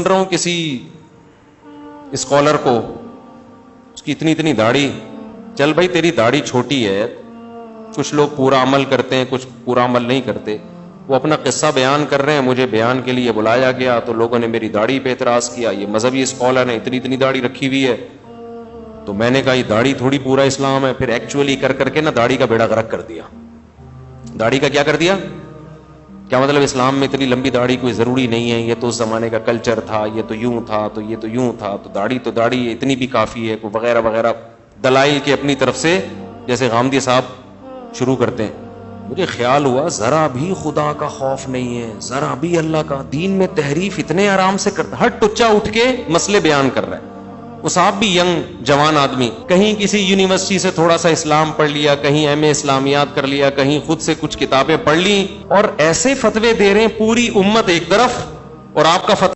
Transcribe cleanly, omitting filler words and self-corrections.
सुन रहा हूं किसी स्कॉलर को, उसकी इतनी इतनी दाढ़ी। चल भाई तेरी दाढ़ी छोटी है, कुछ लोग पूरा अमल करते हैं, कुछ पूरा अमल नहीं करते। वो अपना किस्सा बयान कर रहे हैं, मुझे बयान के लिए बुलाया गया तो लोगों ने मेरी दाढ़ी पे एतराज किया। ये मजहबी स्कॉलर ने इतनी इतनी दाढ़ी रखी हुई है, तो मैंने कहा ये दाढ़ी थोड़ी पूरा इस्लाम है। फिर एक्चुअली कर करके ना दाढ़ी का बेड़ा गर्क कर दिया। दाढ़ी का क्या कर दिया? क्या मतलब इस्लाम में इतनी लंबी दाढ़ी कोई जरूरी नहीं है, ये तो उस जमाने का कल्चर था, ये तो यूं था, तो ये तो यूं था, तो दाढ़ी इतनी भी काफी है, वगैरह वगैरह दलाइल के अपनी तरफ से जैसे गामदी साहब शुरू करते हैं। मुझे ख्याल हुआ जरा भी खुदा का खौफ नहीं है, जरा भी अल्लाह का। दीन में तहरीफ इतने आराम से करता, हर टुच्चा उठ के मसले बयान कर रहा है। वो साहब भी यंग जवान आदमी, कहीं किसी यूनिवर्सिटी से थोड़ा सा इस्लाम पढ़ लिया, कहीं एमए इस्लामियात कर लिया, कहीं खुद से कुछ किताबें पढ़ ली, और ऐसे फतवे दे रहे हैं। पूरी उम्मत एक तरफ और आपका फतवा